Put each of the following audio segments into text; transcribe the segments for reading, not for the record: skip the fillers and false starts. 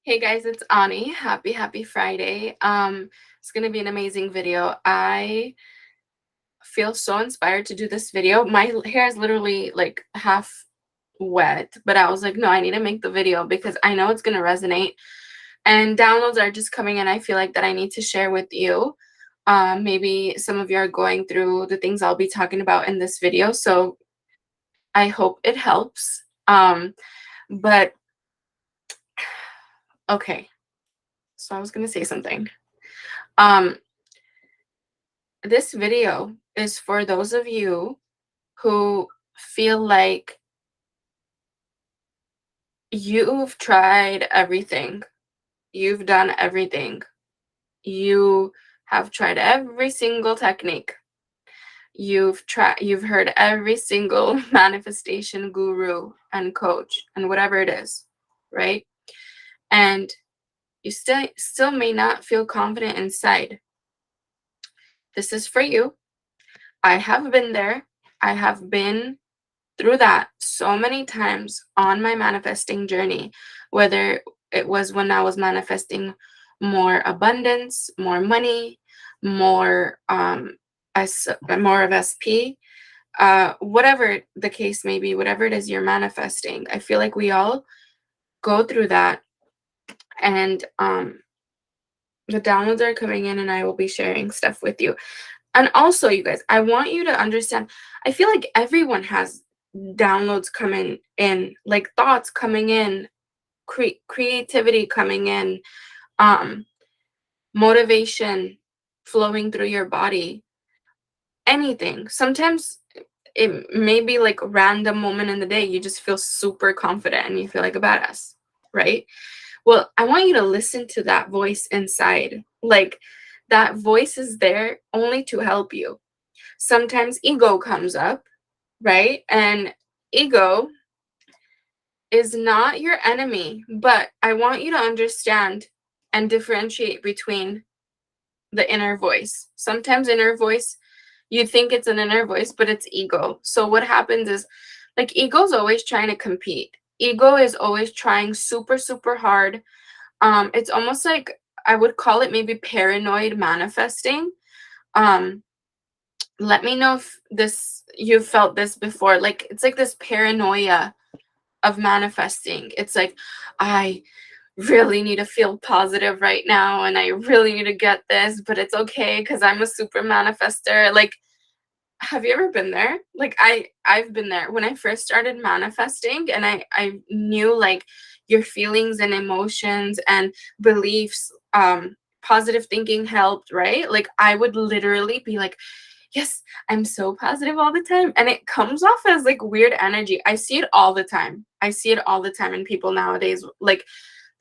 Hey guys, it's Ani. Happy Friday. It's gonna be an amazing video. I feel so inspired to do this video. My hair is literally like half wet, but I was like, no, I need to make the video because I know it's gonna resonate. And downloads are just coming in. I feel like that I need to share with you. Maybe some of you are going through the things I'll be talking about in this video, so I hope it helps. But okay, so I was gonna say something. Um, This video is for those of you who feel like you've tried everything. You've done everything. You have tried every single technique. You've heard every single manifestation guru and coach and whatever it is, right? And you still may not feel confident inside. This is for you. I have been there. I have been through that so many times on my manifesting journey, whether it was when I was manifesting more abundance, more money, more more of SP, whatever the case may be, whatever it is you're manifesting. I feel like we all go through that, and the downloads are coming in, and I will be sharing stuff with you. And also, you guys, I want you to understand, I feel like everyone has downloads coming in, like thoughts coming in, creativity coming in, um, motivation flowing through your body, anything. Sometimes it may be like a random moment in the day, you just feel super confident and you feel like a badass, right? Well, I want you to listen to that voice inside. Like, that voice is there only to help you. Sometimes ego comes up, right? And ego is not your enemy, but I want you to understand and differentiate between the inner voice. Sometimes inner voice, you think it's an inner voice, but it's ego. So what happens is, like, ego's always trying to compete. Ego is always trying super, super hard. It's almost like I would call it maybe paranoid manifesting. Um, Let me know if you've felt this before. Like, it's like this paranoia of manifesting. It's like, I really need to feel positive right now and I really need to get this, but it's okay because I'm a super manifester. Like, have you ever been there? Like, I've been there when I first started manifesting, and I knew like your feelings and emotions and beliefs, positive thinking helped, right? Like, I would literally be like, yes, I'm so positive all the time. And it comes off as like weird energy. I see it all the time. I see it all the time in people nowadays. Like,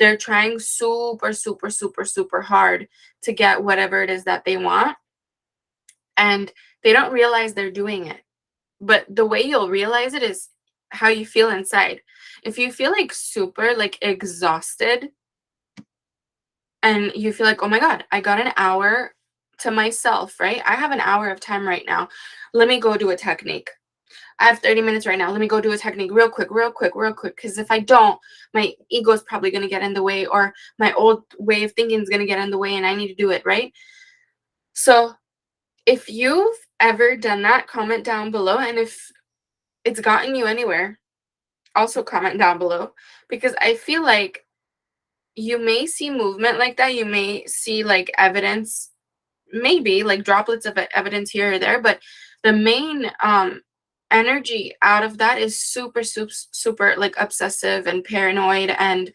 they're trying super, super, super, super hard to get whatever it is that they want. And they don't realize they're doing it. But the way you'll realize it is how you feel inside. If you feel like super like exhausted and you feel like, oh my God, I got an hour to myself, right? I have an hour of time right now. Let me go do a technique. I have 30 minutes right now. Let me go do a technique real quick, real quick, real quick. Because if I don't, my ego is probably going to get in the way, or my old way of thinking is going to get in the way, and I need to do it, right? So if you've ever done that, comment down below. And if it's gotten you anywhere, also comment down below. Because I feel like you may see movement like that. You may see like evidence, maybe like droplets of evidence here or there, but the main energy out of that is super, super, super like obsessive and paranoid and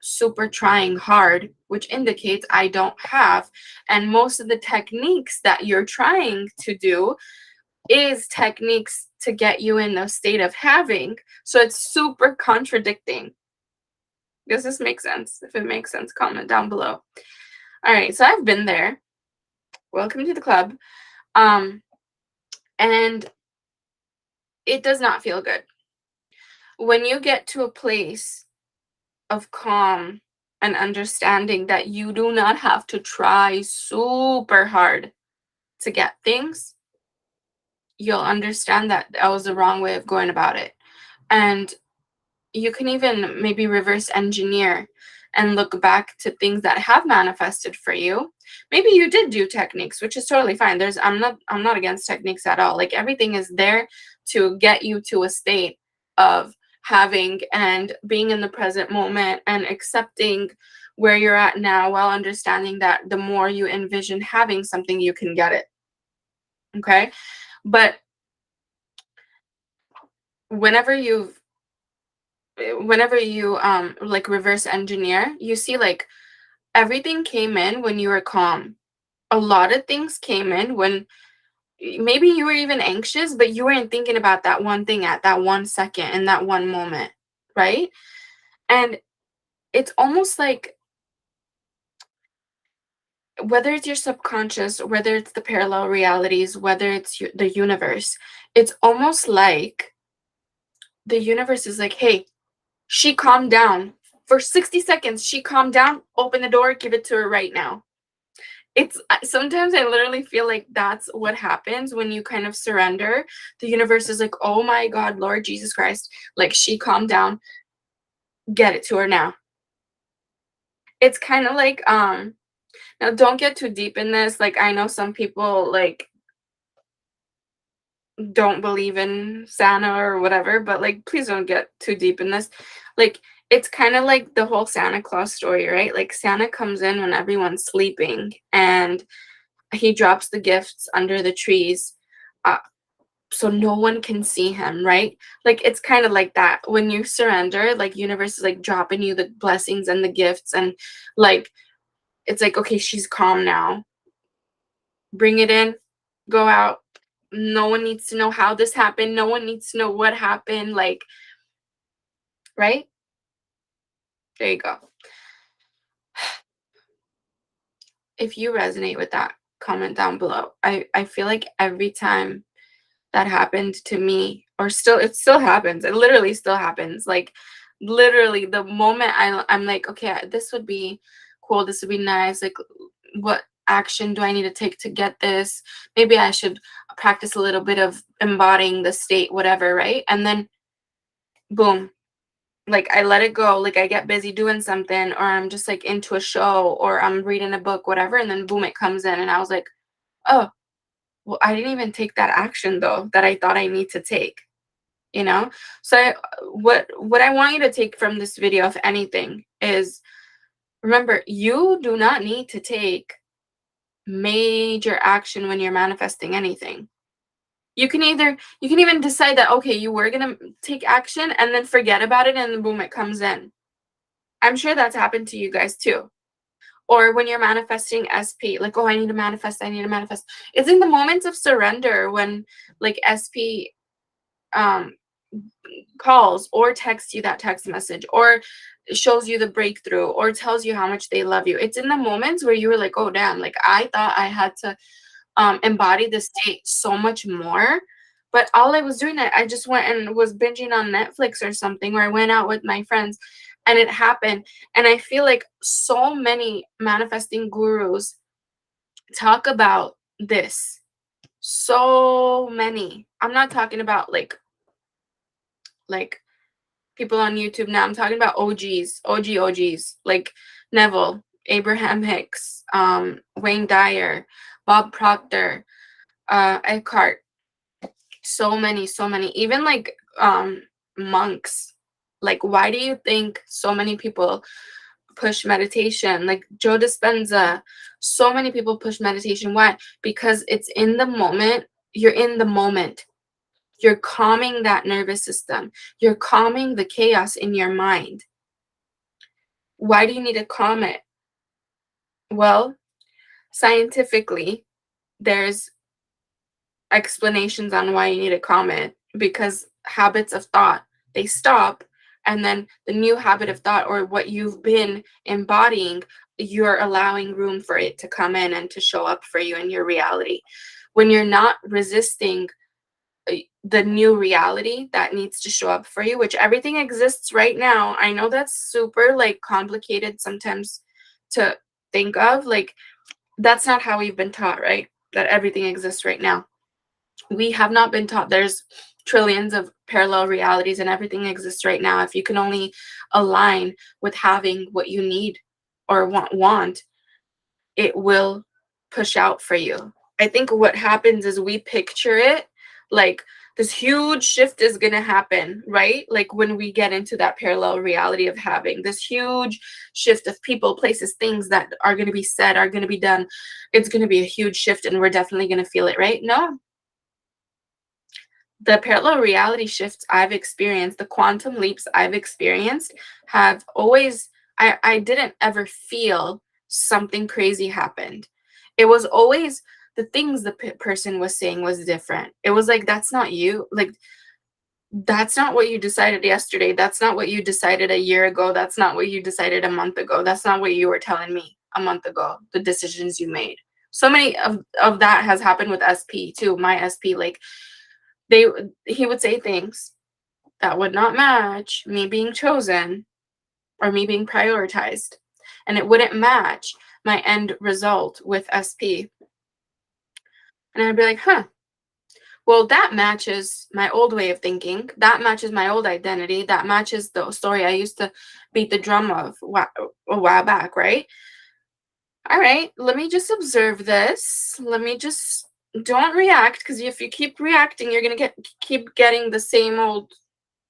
super trying hard, which indicates I don't have. And most of the techniques that you're trying to do is techniques to get you in a state of having. So it's super contradicting. Does this make sense? If it makes sense, comment down below. All right, so I've been there. Welcome to the club. And it does not feel good. When you get to a place of calm and understanding that you do not have to try super hard to get things, you'll understand that that was the wrong way of going about it. And you can even maybe reverse engineer and look back to things that have manifested for you. Maybe you did do techniques, which is totally fine. I'm not against techniques at all. Like, everything is there to get you to a state of having and being in the present moment and accepting where you're at now, while understanding that the more you envision having something, you can get it. Okay? But whenever you like reverse engineer, you see like everything came in when you were calm. A lot of things came in when maybe you were even anxious, but you weren't thinking about that one thing at that 1 second in that one moment, right? And it's almost like, whether it's your subconscious, whether it's the parallel realities, whether it's the universe, it's almost like the universe is like, hey, she calmed down. For 60 seconds, she calmed down, open the door, give it to her right now. It's sometimes I literally feel like that's what happens when you kind of surrender. The universe is like, oh my God, Lord Jesus Christ, like, she calmed down, get it to her now. It's kind of like, now don't get too deep in this. Like, I know some people like don't believe in Santa or whatever, but like, please don't get too deep in this. Like, it's kind of like the whole Santa Claus story, right? Like, Santa comes in when everyone's sleeping and he drops the gifts under the trees, uh, so no one can see him, right? Like, it's kind of like that. When you surrender, like, universe is like dropping you the blessings and the gifts, and like, it's like, okay, she's calm now. Bring it in, go out. No one needs to know how this happened. No one needs to know what happened. Like, right? There you go. If you resonate with that, comment down below. I feel like every time that happened to me, or it still happens. It literally still happens. Like, literally the moment I'm like, okay, this would be cool. This would be nice. Like, what action do I need to take to get this? Maybe I should practice a little bit of embodying the state, whatever, right? And then boom, like, I let it go. Like, I get busy doing something, or I'm just like into a show, or I'm reading a book, whatever, and then boom, it comes in, and I was like, oh, well, I didn't even take that action though that I thought I need to take, you know? So what I want you to take from this video, if anything, is, remember, you do not need to take major action when you're manifesting anything. You can even decide that, okay, you were gonna take action and then forget about it, and then boom, it comes in. I'm sure that's happened to you guys too. Or when you're manifesting SP, like, oh, I need to manifest. It's in the moments of surrender when like SP calls or texts you that text message, or shows you the breakthrough, or tells you how much they love you. It's in the moments where you were like, oh damn, like, I thought I had to embody the state so much more, but all I was doing, I just went and was binging on Netflix or something, or I went out with my friends, and it happened. And I feel like so many manifesting gurus talk about this. So many. I'm not talking about like people on YouTube now. I'm talking about OGs, like Neville, Abraham Hicks, Wayne Dyer, Bob Proctor, Eckhart. So many. Even like monks. Like, why do you think so many people push meditation? Like Joe Dispenza, so many people push meditation. Why? Because it's in the moment. You're in the moment. You're calming that nervous system. You're calming the chaos in your mind. Why do you need to calm it? Well, scientifically, there's explanations on why you need to calm it, because habits of thought, they stop, and then the new habit of thought, or what you've been embodying, you're allowing room for it to come in and to show up for you in your reality. When you're not resisting the new reality that needs to show up for you, which everything exists right now. I know that's super like complicated sometimes to think of. Like, that's not how we've been taught, right? That everything exists right now. We have not been taught. There's trillions of parallel realities and everything exists right now, if you can only align with having what you need or want, it will push out for you. I think what happens is we picture it like this huge shift is going to happen, right? Like when we get into that parallel reality of having this huge shift of people, places, things that are going to be said, are going to be done. It's going to be a huge shift and we're definitely going to feel it, right? No. The parallel reality shifts I've experienced, the quantum leaps I've experienced have always, I didn't ever feel something crazy happened. It was always the things the person was saying was different. It was like, that's not you. Like, that's not what you decided yesterday. That's not what you decided a year ago. That's not what you decided a month ago. That's not what you were telling me a month ago, the decisions you made. So many of that has happened with SP too. My SP, like, he would say things that would not match me being chosen or me being prioritized, and it wouldn't match my end result with SP. And I'd be like, huh, well, that matches my old way of thinking, that matches my old identity, that matches the story I used to beat the drum of a while back, right? All right, let me just observe this. Let me just, don't react, because if you keep reacting, you're gonna keep getting the same old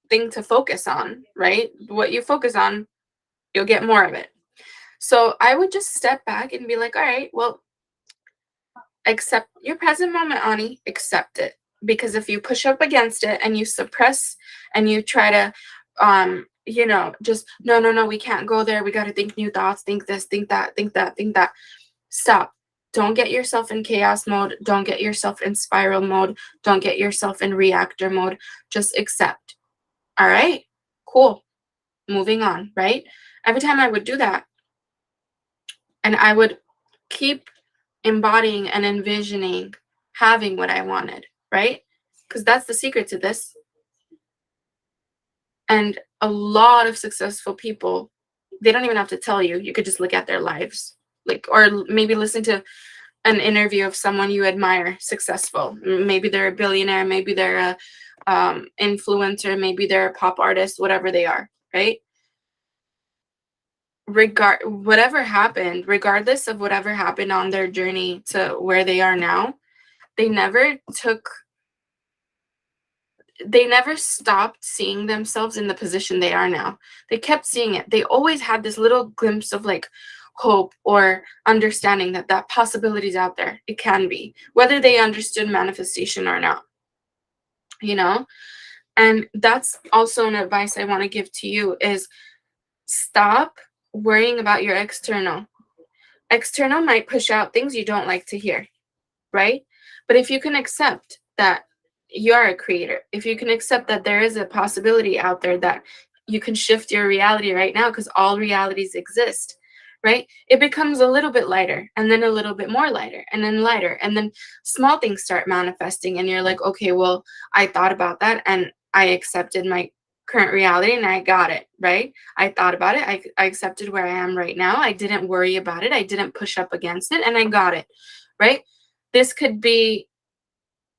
thing to focus on, right? What you focus on, you'll get more of it. So I would just step back and be like, all right, well, accept your present moment, Ani, accept it. Because if you push up against it and you suppress and you try to, just, no, we can't go there. We got to think new thoughts, think this, think that, think that, think that. Stop. Don't get yourself in chaos mode. Don't get yourself in spiral mode. Don't get yourself in reactor mode. Just accept. All right, cool. Moving on, right? Every time I would do that, and I would keep embodying and envisioning having what I wanted, right? Because that's the secret to this. And a lot of successful people, they don't even have to tell you. You could just look at their lives, like, or maybe listen to an interview of someone you admire successful. Maybe they're a billionaire, maybe they're a influencer, maybe they're a pop artist, whatever they are, right? Whatever happened, regardless of whatever happened on their journey to where they are now, they never stopped seeing themselves in the position they are now. They kept seeing it. They always had this little glimpse of like hope or understanding that possibility is out there. It can be, whether they understood manifestation or not, you know? And that's also an advice I want to give to you is stop worrying about your external. External might push out things you don't like to hear, right? But if you can accept that you are a creator, if you can accept that there is a possibility out there that you can shift your reality right now, because all realities exist, right? It becomes a little bit lighter, and then a little bit more lighter, and then lighter, and then small things start manifesting, and you're like, okay, well, I thought about that, and I accepted my current reality, and I got it, right? I thought about it, I accepted where I am right now, I didn't worry about it, I didn't push up against it, and I got it, right? This could be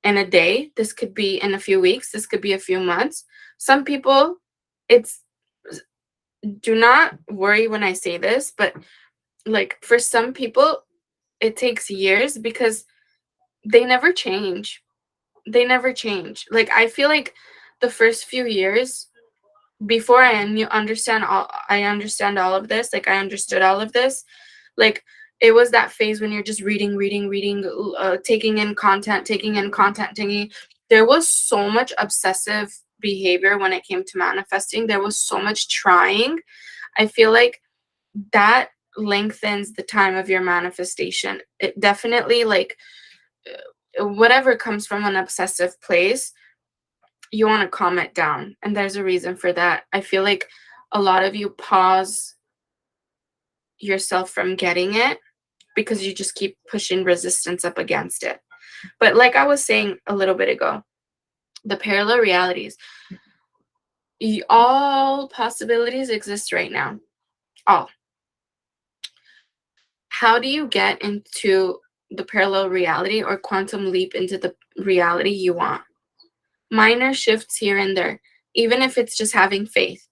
in a day, this could be in a few weeks, this could be a few months. Some people, it's, do not worry when I say this, but like for some people, it takes years because they never change. They never change. Like I feel like the first few years before I understand all of this, like I understood all of this, like it was that phase when you're just reading, taking in content, there was so much obsessive behavior when it came to manifesting. There was so much trying. I feel like that lengthens the time of your manifestation. It definitely, like, whatever comes from an obsessive place, you want to calm it down, and there's a reason for that. I feel like a lot of you pause yourself from getting it because you just keep pushing resistance up against it. But like I was saying a little bit ago, the parallel realities, all possibilities exist right now. All. How do you get into the parallel reality or quantum leap into the reality you want? minor shifts here and there, even if it's just having faith.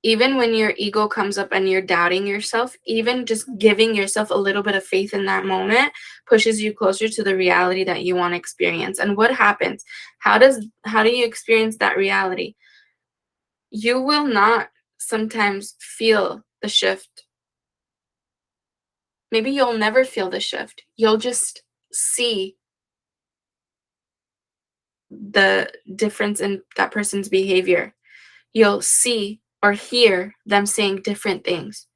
Even when your ego comes up and you're doubting yourself, even just giving yourself a little bit of faith in that moment pushes you closer to the reality that you want to experience. And what happens? How do you experience that reality? You will not sometimes feel the shift. Maybe you'll never feel the shift. You'll just see the difference in that person's behavior. You'll see or hear them saying different things.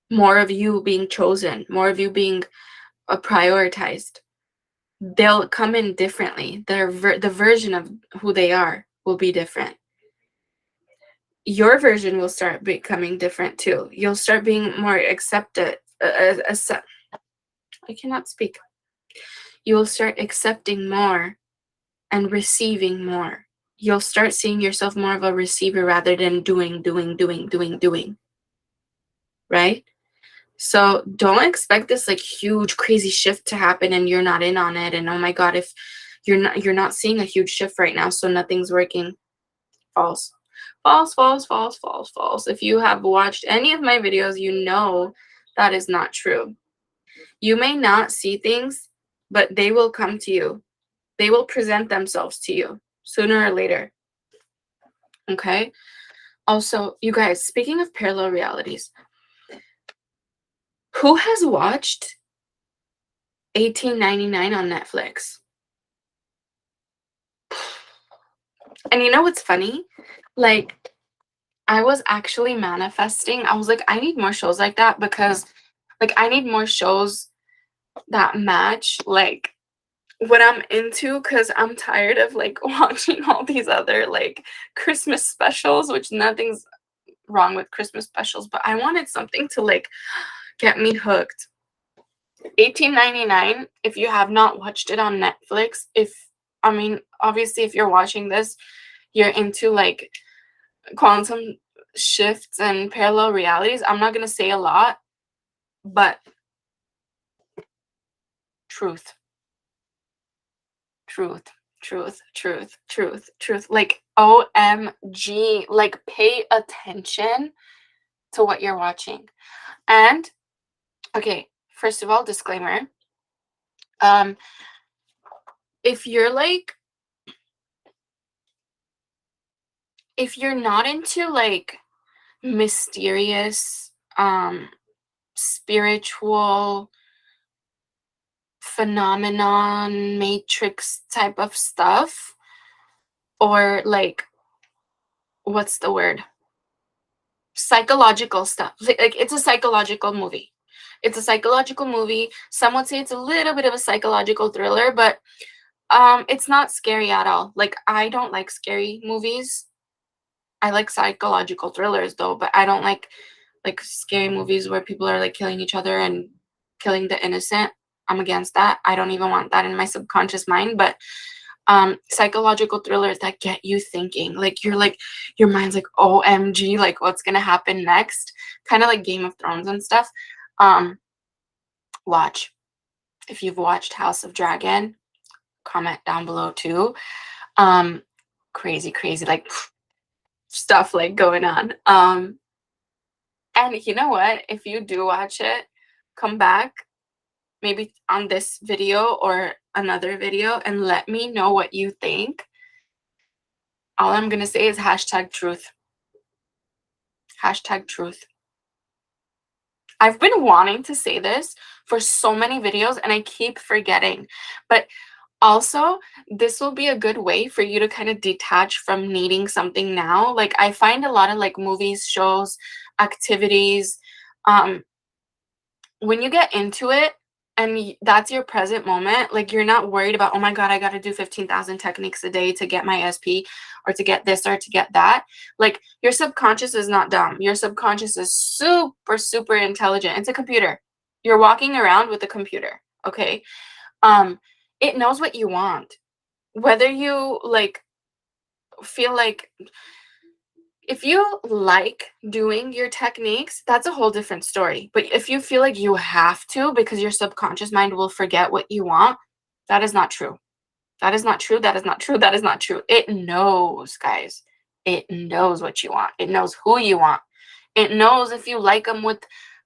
More of you being chosen, more of you being prioritized. They'll come in differently. The version of who they are will be different. Your version will start becoming different too. You'll start being more accepted. I cannot speak. You will start accepting more and receiving more. You'll start seeing yourself more of a receiver rather than doing. Right? So don't expect this like huge crazy shift to happen and you're not in on it. And oh my God, if you're not seeing a huge shift right now, so nothing's working. False. False, false, false, false, false. If you have watched any of my videos, you know that is not true. You may not see things, but they will come to you. They will present themselves to you sooner or later. Okay? Also, you guys, speaking of parallel realities, who has watched 1899 on Netflix? And you know what's funny? Like, I was actually manifesting. I was like, I need more shows like that because, like, I need more shows that match, like, what I'm into because I'm tired of, like, watching all these other, like, Christmas specials, which nothing's wrong with Christmas specials, but I wanted something to, like, get me hooked. 1899, if you have not watched it on Netflix, obviously, if you're watching this, you're into, like, quantum shifts and parallel realities. I'm not going to say a lot, but truth. Like, OMG, like, pay attention to what you're watching. And, okay, first of all, disclaimer. If you're not into, like, mysterious, spiritual phenomenon, matrix type of stuff, or, like, what's the word? Psychological stuff. Like, it's a psychological movie. It's a psychological movie. Some would say it's a little bit of a psychological thriller, but it's not scary at all. Like, I don't like scary movies. I like psychological thrillers though, but I don't like scary movies where people are, like, killing each other and killing the innocent. I'm against that. I don't even want that in my subconscious mind. But psychological thrillers that get you thinking, like, you're like, your mind's like, OMG, like, what's gonna happen next? Kind of like Game of Thrones and stuff. Watch. If you've watched House of Dragon, comment down below too. Crazy, like, stuff, like, going on. And you know what? If you do watch it, come back maybe on this video or another video and let me know what you think. All I'm going to say is #truth. #truth. I've been wanting to say this for so many videos and I keep forgetting. But also, this will be a good way for you to kind of detach from needing something now. Like, I find a lot of, like, movies, shows, activities, when you get into it and that's your present moment, like, you're not worried about, oh my God, I got to do 15,000 techniques a day to get my SP or to get this or to get that. Like, your subconscious is not dumb. Your subconscious is super, super intelligent. It's a computer. You're walking around with a computer, okay? It knows what you want. Whether you, like, feel like, if you like doing your techniques, that's a whole different story. But if you feel like you have to because your subconscious mind will forget what you want, that is not true. That is not true. That is not true. That is not true. It knows, guys. It knows what you want. It knows who you want. It knows if you like them with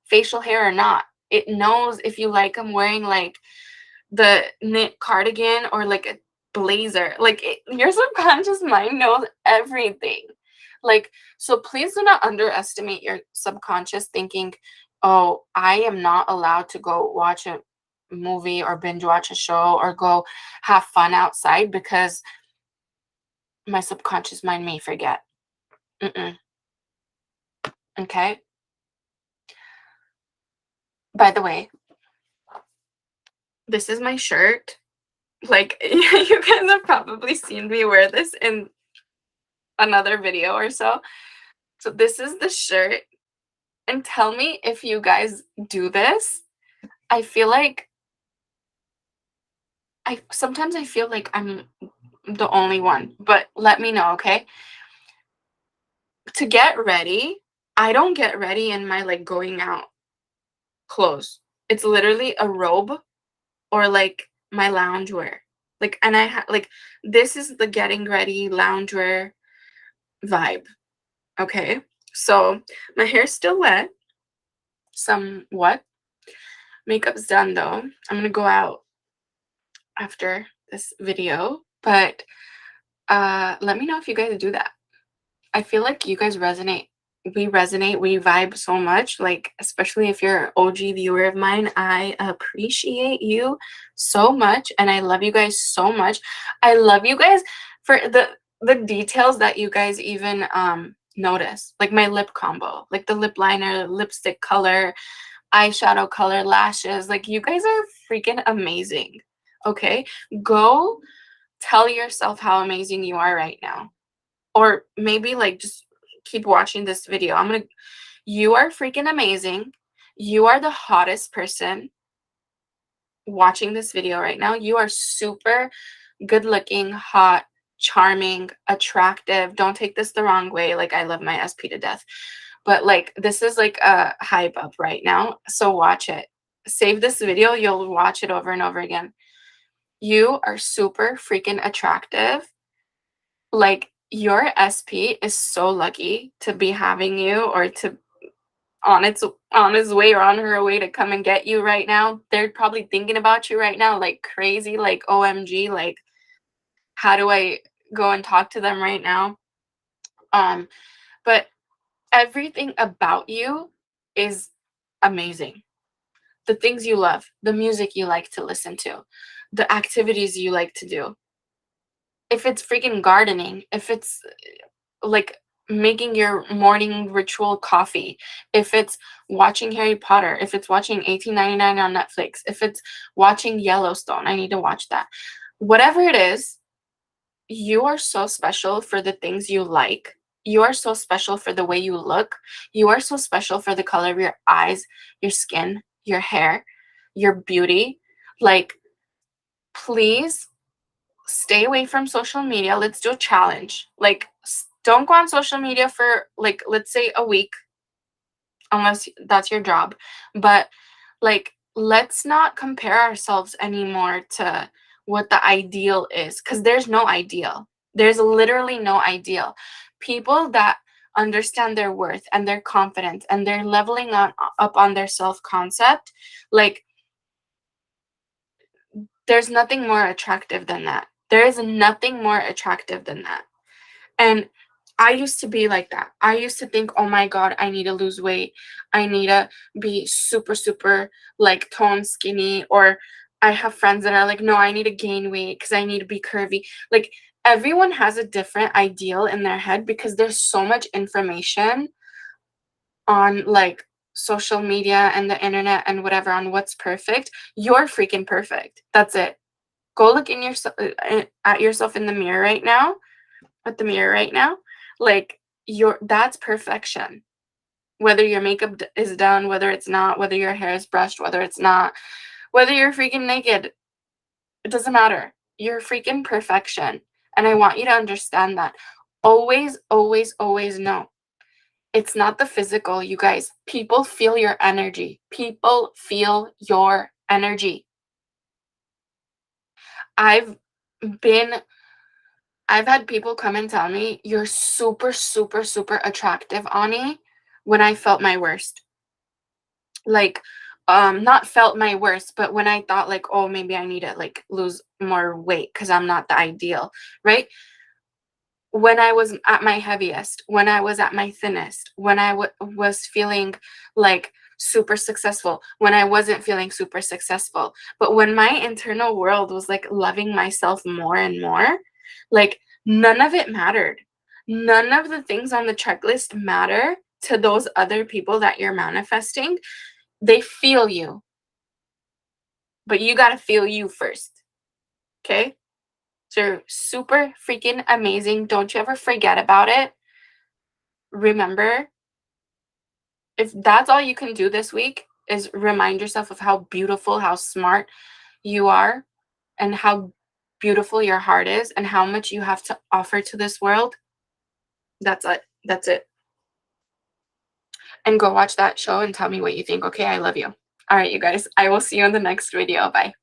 facial hair or not. It knows if you like them wearing like the knit cardigan or like a blazer. Like your subconscious mind knows everything. Like, so please do not underestimate your subconscious thinking, oh, I am not allowed to go watch a movie or binge watch a show or go have fun outside because my subconscious mind may forget. Mm-mm. Okay. By the way, this is my shirt. Like, you guys have probably seen me wear this in another video or so. So this is the shirt. And tell me if you guys do this. I feel like sometimes I feel like I'm the only one, but let me know, okay? To get ready, I don't get ready in my like going out clothes. It's literally a robe or like my loungewear. Like, and like this is the getting ready loungewear vibe. Okay. So my hair's still wet, somewhat. Makeup's done though. I'm gonna go out after this video, but let me know if you guys do that. I feel like you guys resonate. We resonate, we vibe so much. Like, especially if you're an OG viewer of mine, I appreciate you so much, and I love you guys so much. I love you guys for the details that you guys even notice, like my lip combo, like the lip liner, lipstick color, eyeshadow color, lashes. Like, you guys are freaking amazing. Okay, go tell yourself how amazing you are right now, or maybe like just keep watching this video. You are freaking amazing. You are the hottest person watching this video right now. You are super good looking, hot, charming, attractive. Don't take this the wrong way. Like, I love my SP to death, but like, this is like a hype up right now. So watch it. Save this video. You'll watch it over and over again. You are super freaking attractive. Like, your SP is so lucky to be having you, or to on his way or on her way to come and get you right now. They're probably thinking about you right now like crazy, like OMG, like how do I go and talk to them right now? But everything about you is amazing. The things you love, the music you like to listen to, the activities you like to do. If it's freaking gardening, if it's like making your morning ritual coffee, if it's watching Harry Potter, if it's watching 1899 on Netflix, if it's watching Yellowstone, I need to watch that. Whatever it is, you are so special for the things you like. You are so special for the way you look. You are so special for the color of your eyes, your skin, your hair, your beauty. Like, please stay away from social media. Let's do a challenge. Like, don't go on social media for like, let's say a week, unless that's your job. But like, let's not compare ourselves anymore to what the ideal is, because there's no ideal. There's literally no ideal. People that understand their worth and their confidence and they're leveling up on their self-concept, like, there's nothing more attractive than that. There is nothing more attractive than that. And I used to be like that. I used to think, oh my God, I need to lose weight. I need to be super, super like toned skinny. Or I have friends that are like, no, I need to gain weight because I need to be curvy. Like, everyone has a different ideal in their head because there's so much information on like social media and the internet and whatever on what's perfect. You're freaking perfect. That's it. Go look in yourself at yourself in the mirror right now, at the mirror right now. Like, that's perfection. Whether your makeup is done, whether it's not, whether your hair is brushed, whether it's not, whether you're freaking naked, it doesn't matter. You're freaking perfection. And I want you to understand that. Always, always, always know. It's not the physical, you guys. People feel your energy. People feel your energy. I've I've had people come and tell me, you're super, super, super attractive, Ani, when I felt my worst. Like, not felt my worst, but when I thought like, oh, maybe I need to like lose more weight because I'm not the ideal, right? When I was at my heaviest, when I was at my thinnest, when I was feeling like super successful, when I wasn't feeling super successful. But when my internal world was like loving myself more and more, like none of it mattered. None of the things on the checklist matter to those other people that you're manifesting. They feel you, but you got to feel you first. Okay? So you're super freaking amazing. Don't you ever forget about it. Remember, if that's all you can do this week is remind yourself of how beautiful, how smart you are, and how beautiful your heart is, and how much you have to offer to this world, that's it. That's it. And go watch that show and tell me what you think. Okay, I love you. All right, you guys. I will see you in the next video. Bye.